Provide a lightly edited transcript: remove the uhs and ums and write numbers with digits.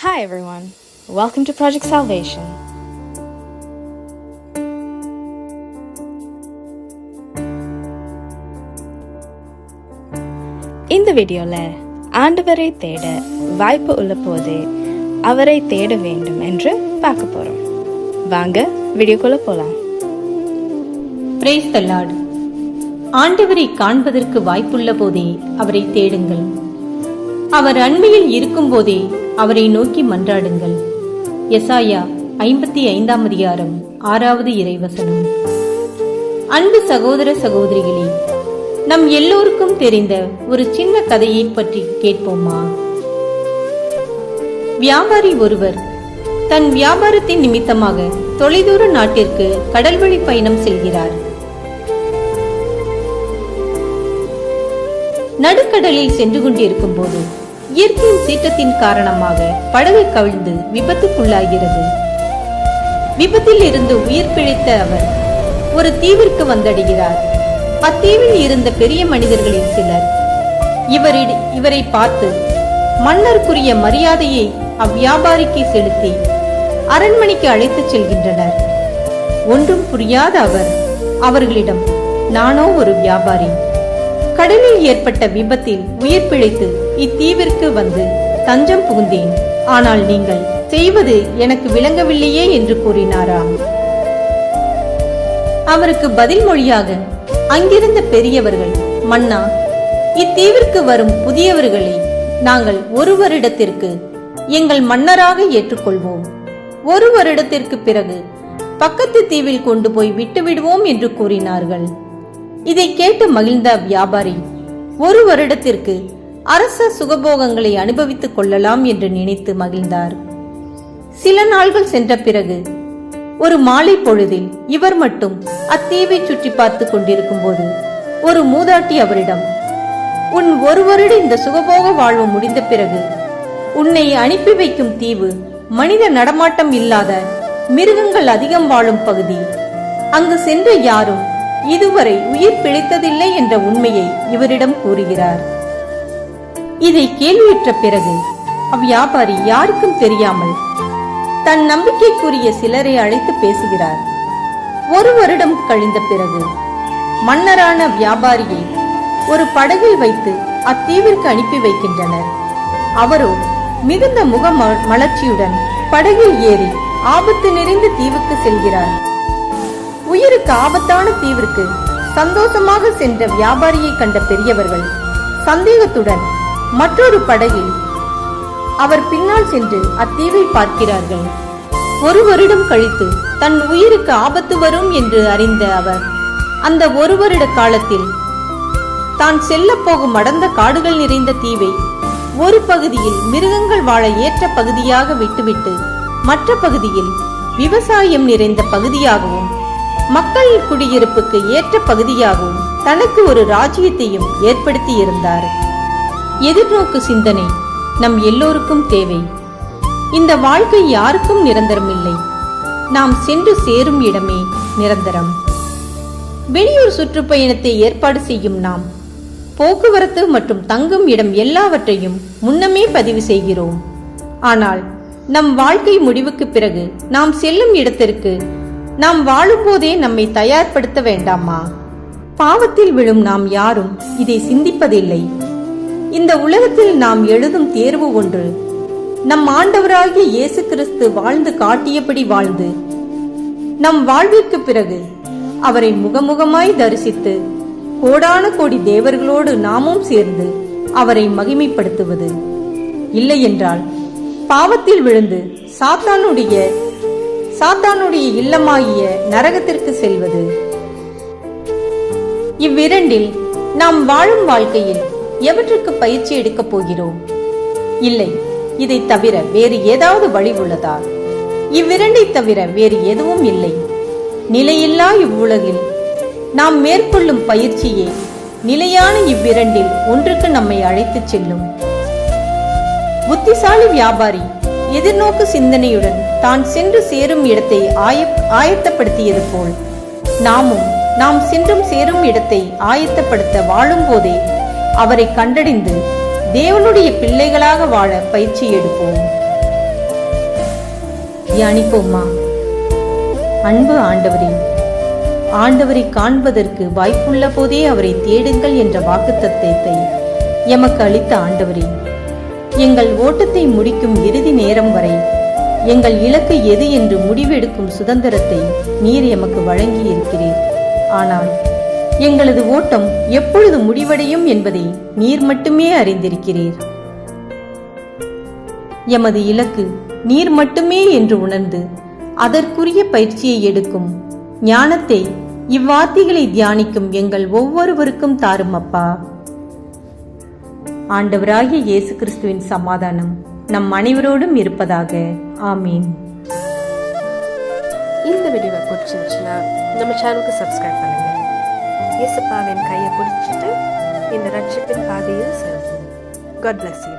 Hi everyone, welcome to Project Salvation. இந்த வீடியோல ஆண்டவரை தேட வாய்ப்பு உள்ள போதே அவரை தேட வேண்டும் என்று பார்க்க போறோம். வாங்க வீடியோக்குள்ள போலாம். Praise the Lord. ஆண்டவரை காண்பதற்கு வாய்ப்புள்ள போதே அவரை தேடுங்கள். அவர் அண்மையில் இருக்கும் போதே அவரை நோக்கி மன்றாடுங்கள். எசாயா 55ஆம் அதிகாரம் 6வது இறைவசனம். அன்பு சகோதர சகோதரிகளே, நம் எல்லோருக்கும் தெரிந்த ஒரு சின்ன கதையை பற்றி கேட்போமா? வியாபாரி ஒருவர் தன் வியாபாரத்தின் நிமித்தமாக தொலைதூர நாட்டிற்கு கடல்வழி பயணம் செல்கிறார். நடுக்கடலில் சென்று கொண்டிருக்கும் போது இயற்கையின் சீற்றத்தின் காரணமாக படகு கவிழ்ந்து விபத்துக்குள்ளாகிறது. விபத்தில் இருந்து உயிர் பிழைத்த அவர் ஒரு தீவிற்கு வந்தடைகிறார். அத்தீவில் இருந்த பெரிய மனிதர்களில் சிலர் இவரை பார்த்து மன்னருக்குரிய மரியாதையை அவ்வியாபாரிக்கு செலுத்தி அரண்மனைக்கு அழைத்துச் செல்கின்றனர். ஒன்றும் புரியாத அவர் அவர்களிடம், நானோ ஒரு வியாபாரி, கடலில் ஏற்பட்ட விபத்தில் உயிர் பிழைத்து இத்தீவிற்கு வந்து தஞ்சம் புகுந்தேன். ஆனால் நீங்கள் செய்வது எனக்கு விளங்கவில்லையே என்று கூறினாராம். அவருக்கு பதில் மொழியாக அங்கிருந்த பெரியவர்கள், மன்னா, இத்தீவிற்கு வரும் புதியவர்களை நாங்கள் ஒரு வருடத்திற்கு எங்கள் மன்னராக ஏற்றுக்கொள்வோம். ஒரு வருடத்திற்கு பிறகு பக்கத்து தீவில் கொண்டு போய் விட்டுவிடுவோம் என்று கூறினார்கள். இதை கேட்டு மகிழ்ந்த வியாபாரி ஒரு வருடத்திற்கு அரச சுகபோகங்களை அனுபவித்துக் கொள்ளலாம் என்று நினைத்து மகிழ்ந்தார். சில நாள்கள் சென்ற பிறகு ஒரு மாலை பொழுதில் இவர் மட்டும் அத்தீவை சுற்றி பார்த்து கொண்டிருக்கும் போது ஒரு மூதாட்டி அவரிடம், உன் ஒரு வருட இந்த சுகபோக வாழ்வு முடிந்த பிறகு உன்னை அனுப்பி வைக்கும் தீவு மனித நடமாட்டம் இல்லாத மிருகங்கள் அதிகம் வாழும் பகுதி. அங்கு சென்ற யாரும் இதுவரை உயிர் பிழைத்ததில்லை என்ற உண்மையை இவரிடம் கூறுகிறார். இதை கேள்வியுற்ற பிறகு அவ்வியாபாரி யாருக்கும் தெரியாமல் தன் நம்பிக்கைக்குரிய சிலரை அழைத்து பேசுகிறார். ஒரு வருடம் கழிந்த பிறகு மன்னரான வியாபாரியை ஒரு படகில் வைத்து அத்தீவிற்கு அனுப்பி வைக்கின்றனர். அவரோ மிகுந்த முக மலர்ச்சியுடன் படகில் ஏறி ஆபத்து நிறைந்த தீவுக்கு செல்கிறார். உயிருக்கு ஆபத்தான தீவிற்கு சந்தோஷமாக சென்ற வியாபாரியை கண்ட பெரியவர்கள் சந்தேகத்துடன் மற்றொரு படகில் அவர் பின்னால் சென்று அத்தீவை பார்க்கிறார்கள். ஒரு வருடம் கழித்து தன் உயிருக்கு ஆபத்து வரும் என்று அறிந்த அவர் அந்த ஒரு வருட காலத்தில் தான் செல்ல போகும் அடர்ந்த காடுகள் நிறைந்த தீவை ஒரு பகுதியில் மிருகங்கள் வாழ ஏற்ற பகுதியாக விட்டுவிட்டு மற்ற பகுதியில் விவசாயம் நிறைந்த பகுதியாகவும் மக்கள் குடியிருப்புக்கு ஏற்ற பகுதியாகவும் தனக்கு ஒரு ராஜ்யத்தையும் ஏற்படுத்தி இருந்தார். எதிர்நோக்கு சிந்தனை நம் எல்லோருக்கும் தேவை. இந்த வாழ்க்கை யாருக்கும் நிரந்தரம் இல்லை. நாம் சென்று சேரும் இடமே நிரந்தரம். வெளியூர் சுற்றுப்பயணத்தை ஏற்பாடு செய்யும் நாம் போக்குவரத்து மற்றும் தங்கும் இடம் எல்லாவற்றையும் முன்னமே பதிவு செய்கிறோம். ஆனால் நம் வாழ்க்கை முடிவுக்கு பிறகு நாம் செல்லும் இடத்திற்கு நாம் வாழும்போதே நம்மை தயார்படுத்த வேண்டாமா? பாவத்தில் விழும் நாம் யாரும் இதை சிந்திப்பதில்லை. இந்த உலகத்தில் நாம் எழுதும் தேர்வு ஒன்று, நம் ஆண்டவராகிய இயேசு கிறிஸ்து வாழ்ந்து காட்டியபடி வாழ்ந்து நம் வாழ்விற்கு பிறகு அவரை முகமுகமாய் தரிசித்து கோடான கோடி தேவர்களோடு நாமும் சேர்ந்து அவரை மகிமைப்படுத்துவது. இல்லை என்றால் பாவத்தில் விழுந்து சாத்தானுடைய இல்லமாகிய நரகத்திற்கு செல்வது. இவ்விரண்டில் நாம் வாழும் வாழ்க்கையில் எவற்றுக்கு பயிற்சி எடுக்கப் போகிறோம்? இல்லை, இதை தவிர வேறு ஏதாவது வழி உள்ளதா? இவ்விரண்டை தவிர வேறு எதுவும் இல்லை. நிலையில்லா இவ்வுலகில் நாம் மேற்கொள்ளும் பயிற்சியே நிலையான இவ்விரண்டில் ஒன்றுக்கு நம்மை அழைத்துச் செல்லும். புத்திசாலி வியாபாரி எதிர்நோக்கு சிந்தனையுடன் தான் சென்று சேரும் இடத்தை ஆயத்தப்படுத்தியது போல் நாமும் நாம் சென்றும் சேரும் இடத்தை ஆயத்தப்படுத்த வாழும் போதே அவரை கண்டறிந்து தேவனுடைய பிள்ளைகளாக வாழ பயிற்சி எடுப்போம். தியானிப்போமா? அன்பு ஆண்டவரே, ஆண்டவரை காண்பதற்கு வாய்ப்புள்ள போதே அவரை தேடுங்கள் என்ற வாக்குத்தத்தத்தை எமக்கு அளித்த ஆண்டவரே, எங்கள் ஓட்டத்தை முடிக்கும் இறுதி நேரம் வரை எங்கள் இலக்கு எது என்று முடிவெடுக்கும் சுதந்திரத்தை நீர் எமக்கு வழங்கி இருக்கிறீர். ஆனால் எங்களது ஓட்டம் எப்பொழுது முடிவடையும் என்பதை நீர் மட்டுமே அறிந்திருக்கிறீர். எமது இலக்கு நீர் மட்டுமே என்று உணர்ந்து அதற்குரிய பயிற்சியை எடுக்கும் ஞானத்தை இவ்வார்த்தைகளை தியானிக்கும் எங்கள் ஒவ்வொருவருக்கும் தாரும் அப்பா. ஆண்டவராகிய இயேசு கிறிஸ்துவின் சமாதானம் நம் அனைவரோடும் இருப்பதாக. ஆமீன். இந்த வீடியோவை பிடிச்சிருந்துச்சுன்னா நம்ம சேனலுக்கு சப்ஸ்கிரைப் பண்ணுங்க. இயேசுப்பாவின் கையை பிடிச்சிட்டு இந்த ரட்சிப்பின் பாதையில் செல்வோம். God bless you.